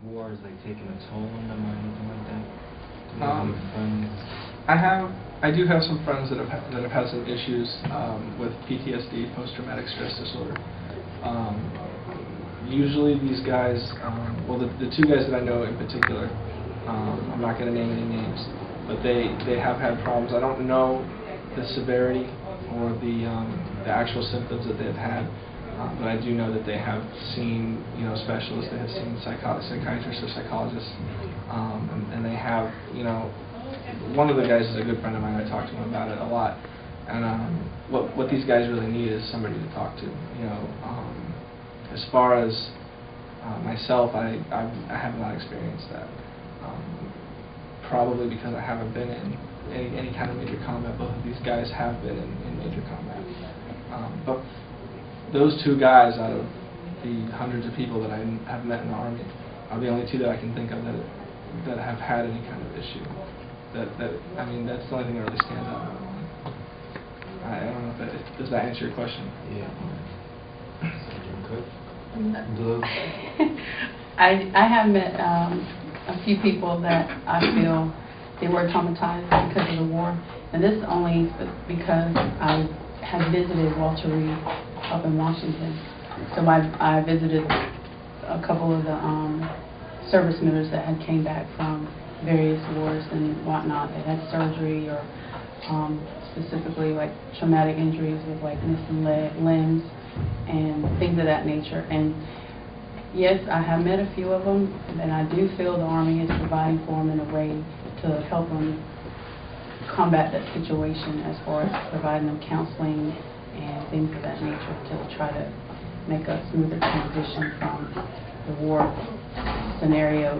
war is like taking a toll on them or anything like that? Do you have Um, any friends? I do have some friends that have had some issues with PTSD, post-traumatic stress disorder. Usually these guys, well, the two guys that I know in particular, I'm not going to name any names, but they have had problems. I don't know the severity or the actual symptoms that they've had, but I do know that they have seen specialists. They have seen psychiatrists or psychologists, and they have one of the guys is a good friend of mine. I talk to him about it a lot, and what these guys really need is somebody to talk to. As far as myself, I have not experienced that. Probably because I haven't been in any kind of major combat. Both of these guys have been in major combat. But those two guys, out of the hundreds of people that I have met in the Army, are the only two that I can think of that have had any kind of issue. I mean, that's the only thing that really stands out. I don't know if does that answer your question? Yeah. Good. Mm-hmm. Blue? I have met a few people that I feel they were traumatized because of the war, and this only because I have visited Walter Reed up in Washington. So I visited a couple of the service members that had came back from various wars and whatnot. They had surgery or specifically like traumatic injuries with like missing limbs and things of that nature. And yes, I have met a few of them, and I do feel the Army is providing for them in a way to help them combat that situation as far as providing them counseling and things of that nature to try to make a smoother transition from the war scenario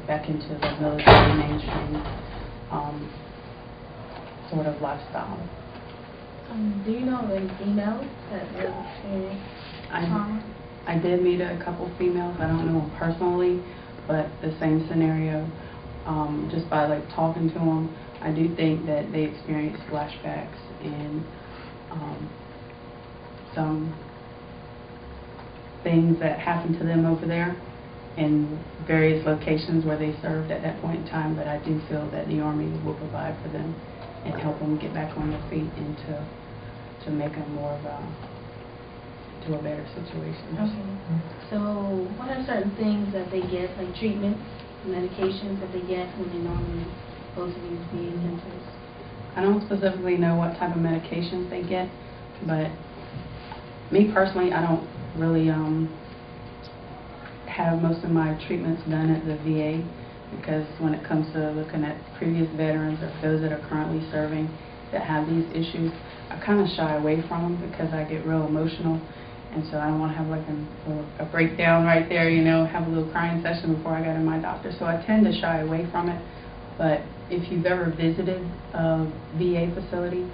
back into the military mainstream sort of lifestyle. Do you know of any females that live experienced trauma? I did meet a couple females. I don't know them personally, but the same scenario. Just by like talking to them, I do think that they experienced flashbacks and some things that happened to them over there in various locations where they served at that point in time. But I do feel that the Army will provide for them and help them get back on their feet and to make them more of to a better situation. Okay. So what are certain things that they get, like treatments, medications that they get when they normally go to these VA centers? I don't specifically know what type of medications they get, but me personally, I don't really have most of my treatments done at the VA, because when it comes to looking at previous veterans or those that are currently serving that have these issues, I kind of shy away from them because I get real emotional, and so I don't want to have like a breakdown right there, have a little crying session before I go to my doctor. So I tend to shy away from it. But if you've ever visited a VA facility,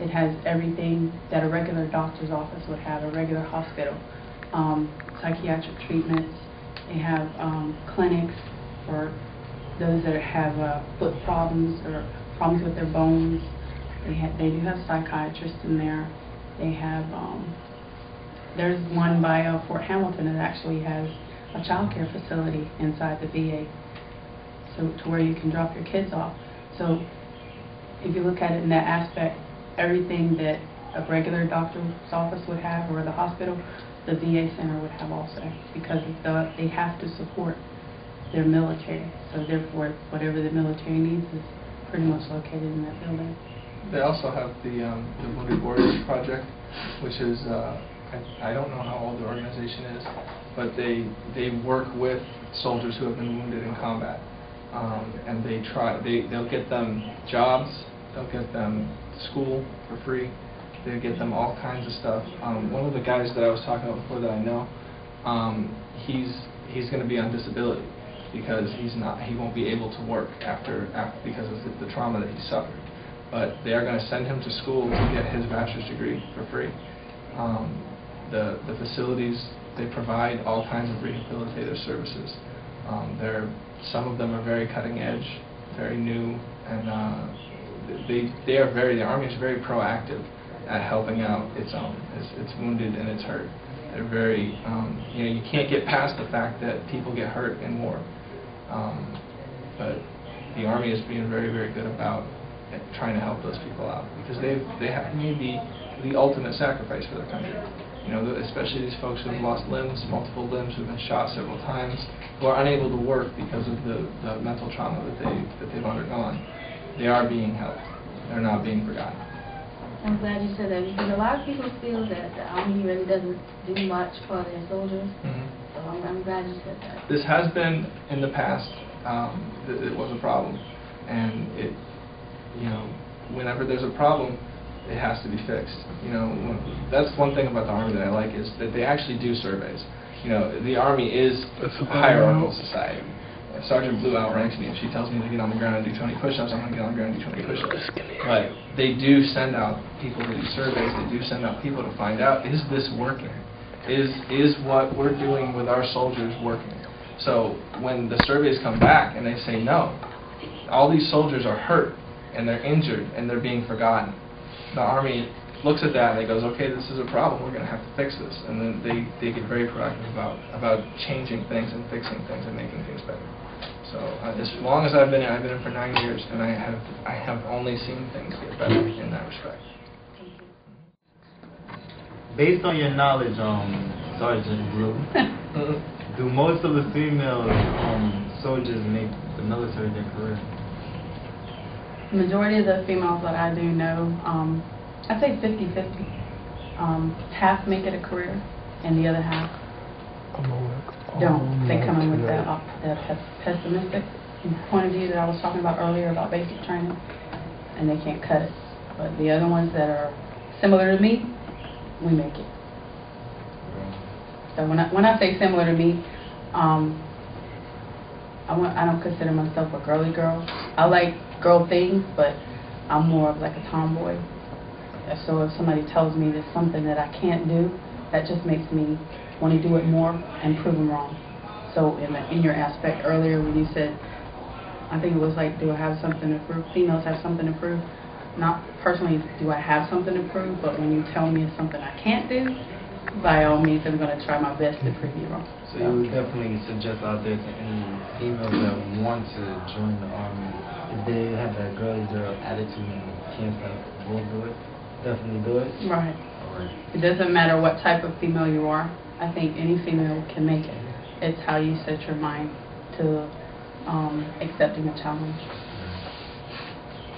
it has everything that a regular doctor's office would have, a regular hospital. Psychiatric treatments. They have clinics for those that have foot problems or problems with their bones. They do have psychiatrists in there. They have there's one by Fort Hamilton that actually has a child care facility inside the VA, so to where you can drop your kids off. So if you look at it in that aspect, everything that a regular doctor's office would have or the hospital, the VA center would have also, because they have to support their military. So therefore, whatever the military needs is pretty much located in that building. They also have the Wounded Warriors Project, which is I don't know how old the organization is, but they work with soldiers who have been wounded in combat, and they'll get them jobs, they'll get them school for free, they get them all kinds of stuff. One of the guys that I was talking about before that I know, he's going to be on disability because he won't be able to work after because of the trauma that he suffered. But they are going to send him to school to get his bachelor's degree for free. The facilities, they provide all kinds of rehabilitative services. Some of them are very cutting edge, very new, and the Army is very proactive at helping out its own. It's wounded and it's hurt. They're very, you can't get past the fact that people get hurt in war. But the Army is being very, very good about trying to help those people out, because they have made the ultimate sacrifice for their country. Especially these folks who have lost limbs, multiple limbs, who've been shot several times, who are unable to work because of the mental trauma that they've undergone. They are being helped. They're not being forgotten. I'm glad you said that, because a lot of people feel that the Army really doesn't do much for their soldiers. So I'm glad you said that. This has been in the past. It was a problem, and whenever there's a problem, it has to be fixed. That's one thing about the Army that I like, is that they actually do surveys. The Army is a hierarchical society. If Sergeant Blue outranks me, if she tells me to get on the ground and do 20 push-ups, I'm going to get on the ground and do 20 push-ups. But they do send out people to do surveys. They do send out people to find out, is this working? Is what we're doing with our soldiers working? So when the surveys come back and they say no, all these soldiers are hurt and they're injured and they're being forgotten, the Army looks at that and they goes, okay, this is a problem, we're going to have to fix this. And then they get very proactive about changing things and fixing things and making things better. So as long as I've been in for 9 years, and I have only seen things get better in that respect. Based on your knowledge, Sergeant Blue, do most of the female soldiers make the military their career? The majority of the females that I do know, I'd say 50-50. Half make it a career, and the other half don't. They come in with that pessimistic point of view that I was talking about earlier about basic training, and they can't cut it. But the other ones that are similar to me, we make it. So when I say similar to me, I don't consider myself a girly girl. I like girl things, but I'm more of like a tomboy. So if somebody tells me there's something that I can't do, that just makes me want to do it more and prove them wrong. So in your aspect earlier when you said, I think it was like, do I have something to prove? Females have something to prove. Not personally do I have something to prove, but when you tell me it's something I can't do, by all means I'm going to try my best to prove you wrong. So you would definitely suggest out there to any females that want to join the Army, if they have that girly girl attitude and can't stop, will do it. Definitely do it. Right. All right. It doesn't matter what type of female you are. I think any female can make it. It's how you set your mind to accepting a challenge.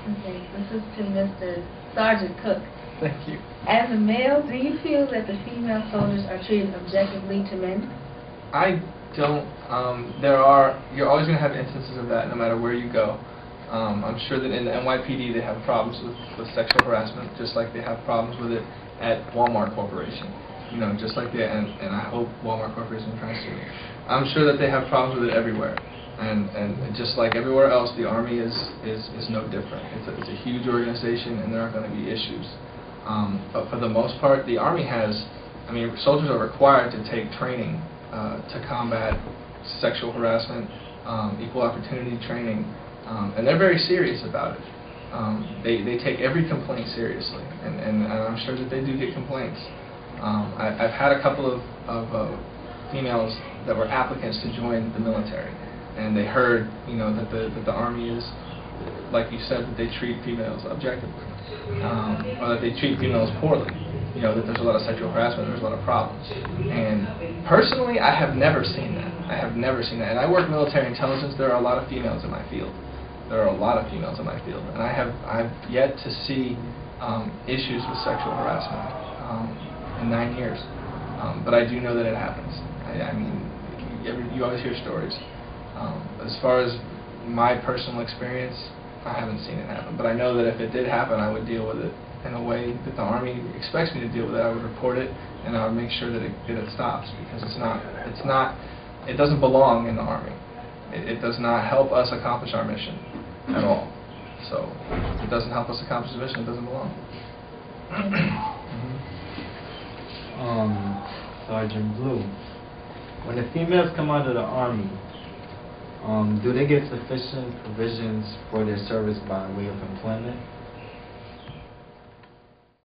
Okay, this is to Mr. Sergeant Cook. Thank you. As a male, do you feel that the female soldiers are treated objectively to men? I don't. You're always going to have instances of that no matter where you go. I'm sure that in the NYPD they have problems with sexual harassment, just like they have problems with it at Walmart Corporation. Just like they, and I hope Walmart Corporation tries to. I'm sure that they have problems with it everywhere. And just like everywhere else, the Army is no different. It's a huge organization, and there are going to be issues. But for the most part, the Army has, soldiers are required to take training to combat sexual harassment, equal opportunity training, and they're very serious about it. They take every complaint seriously, and I'm sure that they do get complaints. I've had a couple of females that were applicants to join the military, and they heard, that the Army is, like you said, that they treat females objectively, or that they treat females poorly. That there's a lot of sexual harassment, there's a lot of problems. And personally, I have never seen that. I have never seen that. And I work military intelligence. There are a lot of females in my field. There are a lot of females in my field, and I've yet to see issues with sexual harassment in 9 years. But I do know that it happens. You always hear stories. As far as my personal experience, I haven't seen it happen. But I know that if it did happen, I would deal with it in a way that the Army expects me to deal with it. I would report it, and I would make sure that it stops, because it doesn't belong in the Army. It does not help us accomplish our mission at all. So if it doesn't help us accomplish the mission, it doesn't belong. Sergeant Blue, when the females come out of the Army, do they get sufficient provisions for their service by way of employment?